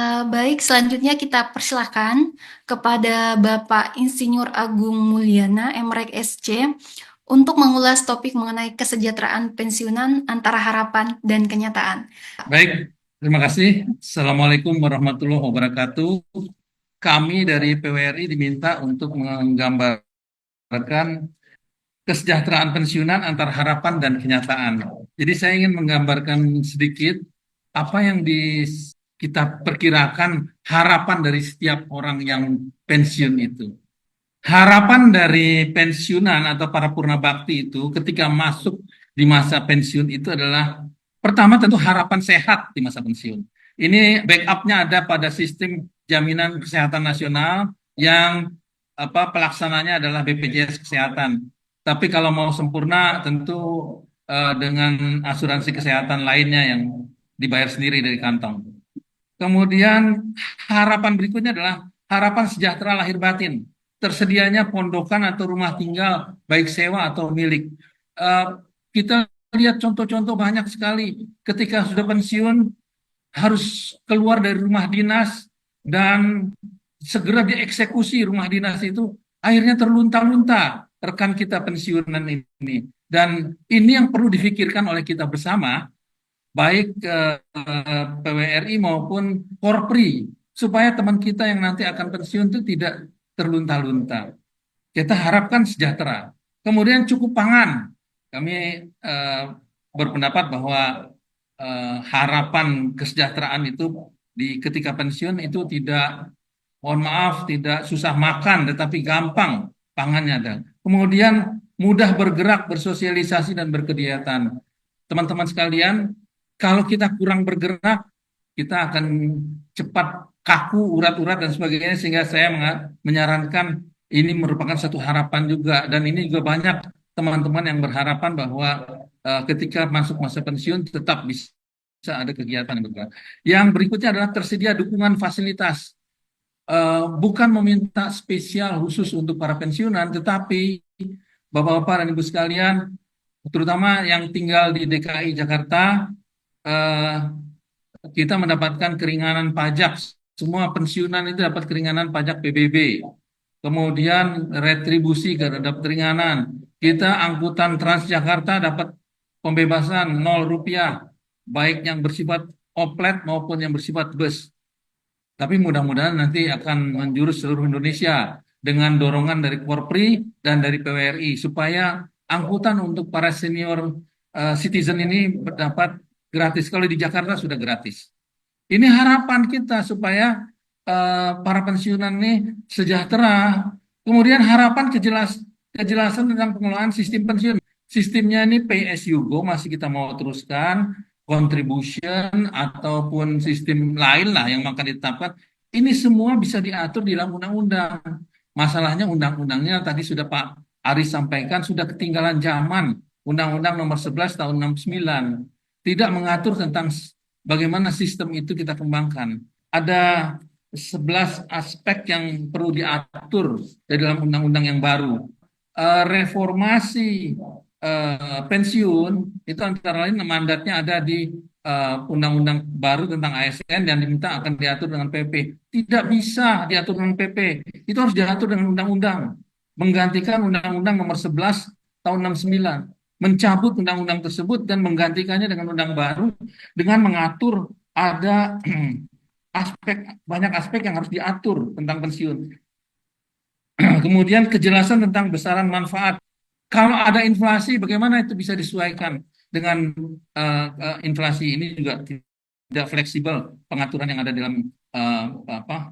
Baik, selanjutnya kita persilahkan kepada Bapak Insinyur Agung Mulyana, MRek SC, untuk mengulas topik mengenai kesejahteraan pensiunan antara harapan dan kenyataan. Baik, terima kasih. Assalamualaikum warahmatullahi wabarakatuh. Kami dari PWRI diminta untuk menggambarkan kesejahteraan pensiunan antara harapan dan kenyataan. Jadi saya ingin menggambarkan sedikit apa yang kita perkirakan harapan dari setiap orang yang pensiun itu. Harapan dari pensiunan atau para purna bakti itu ketika masuk di masa pensiun itu adalah pertama tentu harapan sehat di masa pensiun. Ini backupnya ada pada sistem jaminan kesehatan nasional yang pelaksananya adalah BPJS Kesehatan. Tapi kalau mau sempurna tentu dengan asuransi kesehatan lainnya yang dibayar sendiri dari kantong. Kemudian harapan berikutnya adalah harapan sejahtera lahir batin. Tersedianya pondokan atau rumah tinggal, baik sewa atau milik. Eh, kita lihat contoh-contoh banyak sekali. Ketika sudah pensiun, harus keluar dari rumah dinas dan segera dieksekusi rumah dinas itu. Akhirnya terlunta-lunta rekan kita pensiunan ini. Dan ini yang perlu difikirkan oleh kita bersama, baik PWRI maupun Korpri, supaya teman kita yang nanti akan pensiun itu tidak terlunta-lunta. Kita harapkan sejahtera. Kemudian cukup pangan. Kami berpendapat bahwa harapan kesejahteraan itu ketika pensiun itu tidak, mohon maaf, tidak susah makan, tetapi gampang pangannya ada. Kemudian mudah bergerak, bersosialisasi, dan berkegiatan. Teman-teman sekalian, kalau kita kurang bergerak, kita akan cepat kaku, urat-urat, dan sebagainya, sehingga saya menyarankan ini merupakan satu harapan juga. Dan ini juga banyak teman-teman yang berharapan bahwa ketika masuk masa pensiun tetap bisa ada kegiatan yang bergerak. Yang berikutnya adalah tersedia dukungan fasilitas. Bukan meminta spesial khusus untuk para pensiunan, tetapi Bapak-bapak dan Ibu sekalian, terutama yang tinggal di DKI Jakarta, eh, kita mendapatkan keringanan pajak. Semua pensiunan itu dapat keringanan pajak PBB. Kemudian retribusi dapat keringanan. Kita angkutan Transjakarta dapat pembebasan 0 rupiah, baik yang bersifat oplet maupun yang bersifat bus. Tapi mudah-mudahan nanti akan menjurus seluruh Indonesia dengan dorongan dari Korpri dan dari PWRI supaya angkutan untuk para senior citizen ini dapat gratis. Kalau di Jakarta sudah gratis. Ini harapan kita supaya para pensiunan ini sejahtera. Kemudian harapan kejelasan tentang pengelolaan sistem pensiun. Sistemnya ini pay as you go masih kita mau teruskan, contribution ataupun sistem lain lah yang akan ditetapkan. Ini semua bisa diatur di dalam undang-undang. Masalahnya undang-undangnya tadi sudah Pak Aris sampaikan sudah ketinggalan zaman. Undang-Undang nomor 11 tahun 69 tidak mengatur tentang bagaimana sistem itu kita kembangkan. Ada 11 aspek yang perlu diatur di dalam undang-undang yang baru. Reformasi pensiun itu antara lain mandatnya ada di undang-undang baru tentang ASN yang diminta akan diatur dengan PP. Tidak bisa diatur dengan PP. Itu harus diatur dengan undang-undang. Menggantikan undang-undang nomor 11 tahun 69, mencabut undang-undang tersebut dan menggantikannya dengan undang baru dengan mengatur ada banyak aspek yang harus diatur tentang pensiun. Kemudian kejelasan tentang besaran manfaat. Kalau ada inflasi, bagaimana itu bisa disesuaikan dengan inflasi ini juga tidak fleksibel pengaturan yang ada dalam apa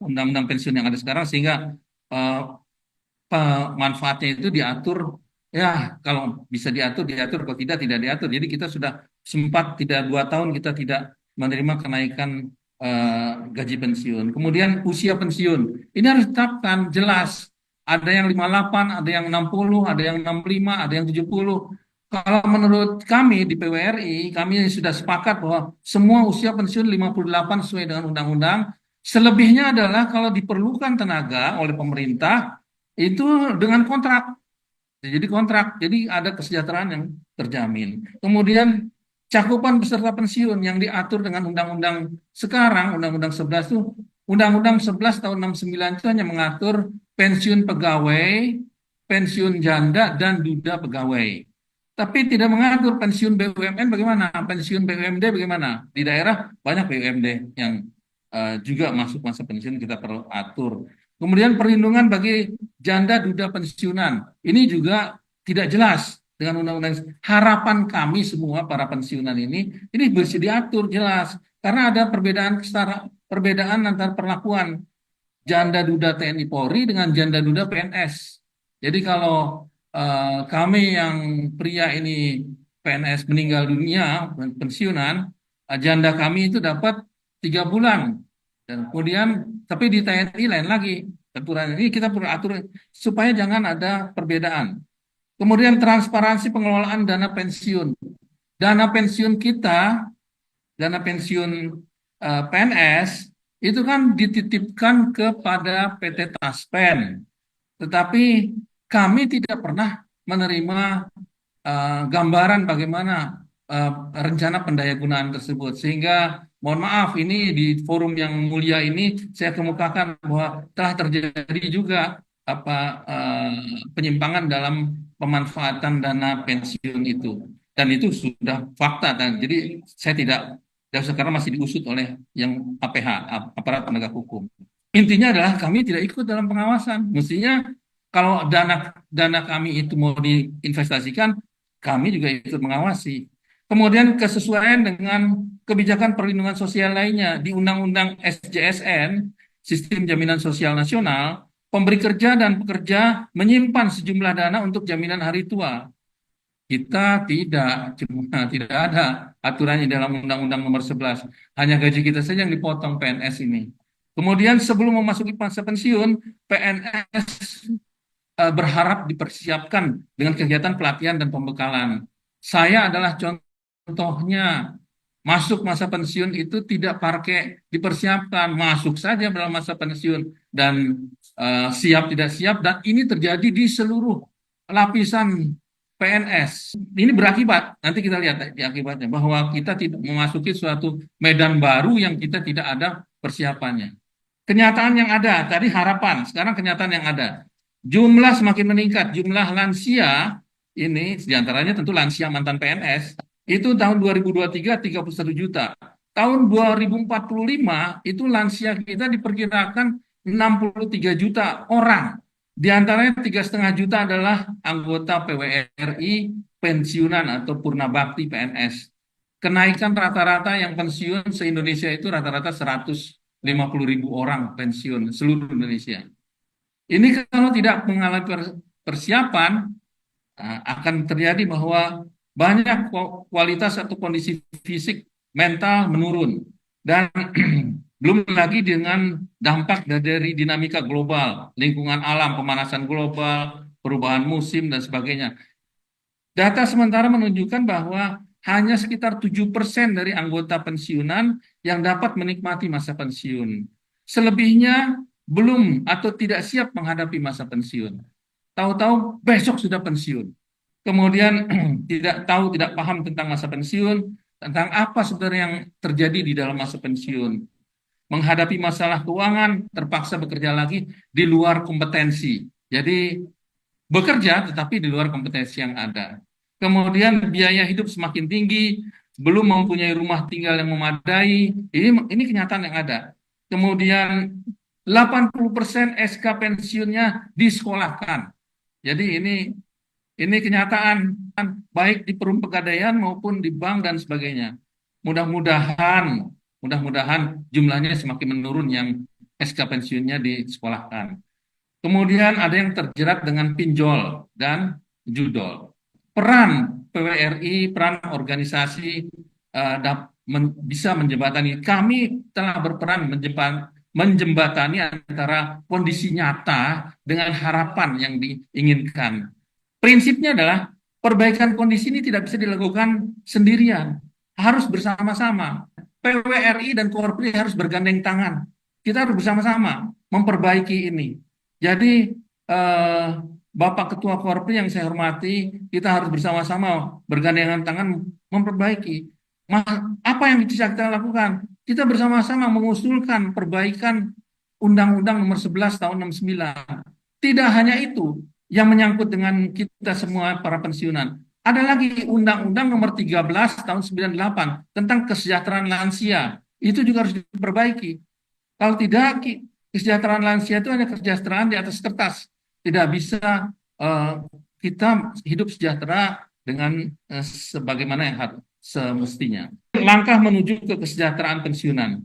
undang-undang pensiun yang ada sekarang sehingga uh, manfaatnya itu diatur ya kalau bisa diatur diatur kalau tidak tidak diatur. Jadi kita sudah sempat tidak 2 tahun kita tidak menerima kenaikan gaji pensiun. Kemudian usia pensiun ini harus ditetapkan jelas. Ada yang 58, ada yang 60, ada yang 65, ada yang 70. Kalau menurut kami di PWRI, kami sudah sepakat bahwa semua usia pensiun 58 sesuai dengan undang-undang. Selebihnya adalah kalau diperlukan tenaga oleh pemerintah, itu dengan kontrak. Jadi kontrak, jadi ada kesejahteraan yang terjamin. Kemudian cakupan peserta pensiun yang diatur dengan undang-undang sekarang, Undang-Undang 11 itu, Undang-Undang 11 tahun 69 itu hanya mengatur pensiun pegawai, pensiun janda, dan duda pegawai. Tapi tidak mengatur pensiun BUMN bagaimana, pensiun BUMD bagaimana. Di daerah banyak BUMD yang juga masuk masa pensiun, kita perlu atur. Kemudian perlindungan bagi janda duda pensiunan. Ini juga tidak jelas dengan undang-undang. Harapan kami semua para pensiunan ini bisa diatur jelas karena ada perbedaan antar perlakuan janda duda TNI Polri dengan janda duda PNS. Jadi kalau kami yang pria ini PNS meninggal dunia pensiunan, janda kami itu dapat 3 bulan. Dan kemudian tapi di TNI lain lagi. Aturan ini kita perlu atur supaya jangan ada perbedaan. Kemudian transparansi pengelolaan dana pensiun. Dana pensiun kita, dana pensiun PNS itu kan dititipkan kepada PT Taspen. Tetapi kami tidak pernah menerima gambaran bagaimana rencana pendayagunaan tersebut. Sehingga mohon maaf ini di forum yang mulia ini saya kemukakan bahwa telah terjadi juga penyimpangan dalam pemanfaatan dana pensiun itu. Dan itu sudah fakta dan jadi saya tidak dan sekarang masih diusut oleh yang APH, aparat penegak hukum. Intinya adalah kami tidak ikut dalam pengawasan. Mestinya kalau dana kami itu mau diinvestasikan, kami juga ikut mengawasi. Kemudian kesesuaian dengan kebijakan perlindungan sosial lainnya di Undang-Undang SJSN, Sistem Jaminan Sosial Nasional, pemberi kerja dan pekerja menyimpan sejumlah dana untuk jaminan hari tua. Kita tidak ada aturannya dalam Undang-Undang Nomor 11. Hanya gaji kita saja yang dipotong PNS ini. Kemudian sebelum memasuki masa pensiun, PNS berharap dipersiapkan dengan kegiatan pelatihan dan pembekalan. Saya adalah contohnya. Masuk masa pensiun itu tidak pakai dipersiapkan, masuk saja dalam masa pensiun dan siap tidak siap, dan ini terjadi di seluruh lapisan PNS. Ini berakibat, nanti kita lihat di akibatnya, bahwa kita tidak memasuki suatu medan baru yang kita tidak ada persiapannya. Kenyataan yang ada, tadi harapan, sekarang kenyataan yang ada. Jumlah semakin meningkat, jumlah lansia ini diantaranya tentu lansia mantan PNS, itu tahun 2023 31 juta. Tahun 2045 itu lansia kita diperkirakan 63 juta orang. Di antaranya 3,5 juta adalah anggota PWRI pensiunan atau purna bakti PNS. Kenaikan rata-rata yang pensiun se-Indonesia itu rata-rata 150.000 orang pensiun seluruh Indonesia. Ini kalau tidak mengalami persiapan akan terjadi bahwa banyak kualitas atau kondisi fisik mental menurun dan belum lagi dengan dampak dari dinamika global, lingkungan alam, pemanasan global, perubahan musim dan sebagainya. Data sementara menunjukkan bahwa hanya sekitar 7% dari anggota pensiunan yang dapat menikmati masa pensiun. Selebihnya belum atau tidak siap menghadapi masa pensiun. Tahu-tahu besok sudah pensiun. Kemudian tidak paham tentang masa pensiun, tentang apa sebenarnya yang terjadi di dalam masa pensiun. Menghadapi masalah keuangan, terpaksa bekerja lagi di luar kompetensi. Jadi bekerja tetapi di luar kompetensi yang ada. Kemudian biaya hidup semakin tinggi, belum mempunyai rumah tinggal yang memadai. Ini kenyataan yang ada. Kemudian 80% SK pensiunnya disekolahkan. Jadi ini kenyataan baik di Perum Pegadaian maupun di bank dan sebagainya. Mudah-mudahan jumlahnya semakin menurun yang SK pensiunnya disekolahkan. Kemudian ada yang terjerat dengan pinjol dan judol. Peran PWRI, peran organisasi bisa menjembatani. Kami telah berperan menjembatani antara kondisi nyata dengan harapan yang diinginkan. Prinsipnya adalah perbaikan kondisi ini tidak bisa dilakukan sendirian, harus bersama-sama. PWRI dan Korpri harus bergandeng tangan. Kita harus bersama-sama memperbaiki ini. Jadi Bapak Ketua Korpri yang saya hormati, kita harus bersama-sama bergandengan tangan memperbaiki. Apa yang bisa kita lakukan? Kita bersama-sama mengusulkan perbaikan Undang-Undang Nomor 11 Tahun 69. Tidak hanya itu yang menyangkut dengan kita semua para pensiunan. Ada lagi Undang-Undang Nomor 13 Tahun 98 tentang kesejahteraan lansia. Itu juga harus diperbaiki. Kalau tidak, kesejahteraan lansia itu hanya kesejahteraan di atas kertas. Tidak bisa eh, kita hidup sejahtera dengan sebagaimana yang harus semestinya. Langkah menuju ke kesejahteraan pensiunan.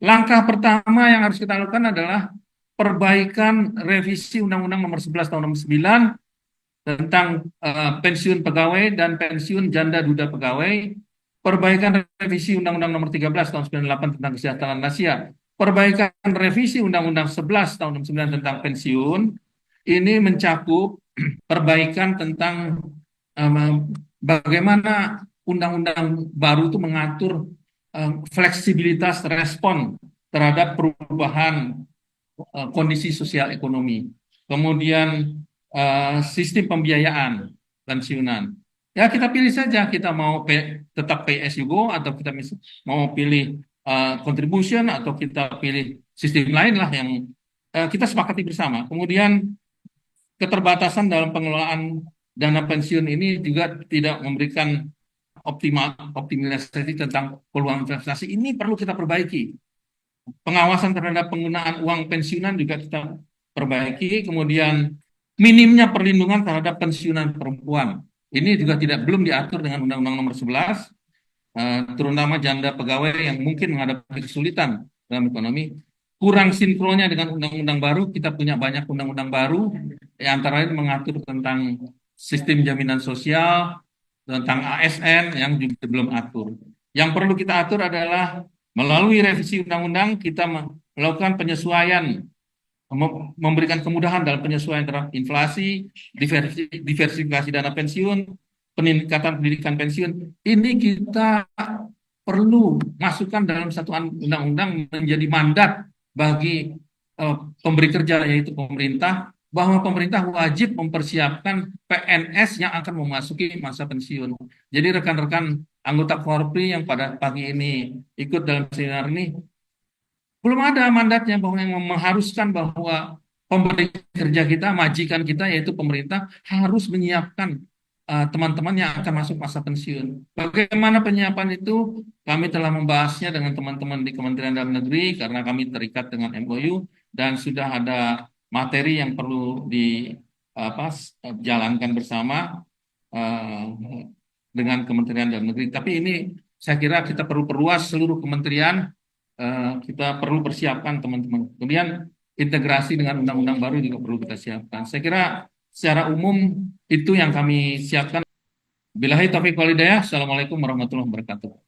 Langkah pertama yang harus kita lakukan adalah perbaikan revisi Undang-Undang Nomor 11 Tahun 69 tentang pensiun pegawai dan pensiun janda duda pegawai, perbaikan revisi Undang-Undang Nomor 13 Tahun 98 tentang kesejahteraan lansia, perbaikan revisi Undang-Undang 11 Tahun 69 tentang pensiun, ini mencakup perbaikan tentang bagaimana undang-undang baru itu mengatur fleksibilitas respon terhadap perubahan kondisi sosial ekonomi. Kemudian sistem pembiayaan pensiunan. Ya kita pilih saja kita mau tetap pay as you go atau kita mau pilih contribution atau kita pilih sistem lain lah yang kita sepakati bersama. Kemudian keterbatasan dalam pengelolaan dana pensiun ini juga tidak memberikan optimalisasi tentang peluang investasi. Ini perlu kita perbaiki. Pengawasan terhadap penggunaan uang pensiunan juga kita perbaiki. Kemudian minimnya perlindungan terhadap pensiunan perempuan. Ini juga belum diatur dengan Undang-Undang Nomor 11, terutama janda pegawai yang mungkin menghadapi kesulitan dalam ekonomi. Kurang sinkronnya dengan undang-undang baru, kita punya banyak undang-undang baru, antara lain mengatur tentang sistem jaminan sosial, tentang ASN yang juga belum atur. Yang perlu kita atur adalah melalui revisi undang-undang kita melakukan penyesuaian, memberikan kemudahan dalam penyesuaian terhadap inflasi, diversifikasi dana pensiun, peningkatan pendidikan pensiun. Ini kita perlu masukkan dalam satu undang-undang menjadi mandat bagi pemberi kerja yaitu pemerintah, bahwa pemerintah wajib mempersiapkan PNS yang akan memasuki masa pensiun. Jadi rekan-rekan anggota Korpri yang pada pagi ini ikut dalam seminar ini, belum ada mandatnya bahwa yang mengharuskan bahwa pemberi kerja kita, majikan kita yaitu pemerintah harus menyiapkan teman-teman yang akan masuk masa pensiun. Bagaimana penyiapan itu? Kami telah membahasnya dengan teman-teman di Kementerian Dalam Negeri karena kami terikat dengan MOU dan sudah ada materi yang perlu dijalankan bersama uh, dengan Kementerian Dalam Negeri. Tapi ini saya kira kita perlu perluas seluruh kementerian, kita perlu persiapkan teman-teman. Kemudian integrasi dengan undang-undang baru juga perlu kita siapkan. Saya kira secara umum itu yang kami siapkan. Billahi taufiq wal hidayah. Assalamualaikum warahmatullahi wabarakatuh.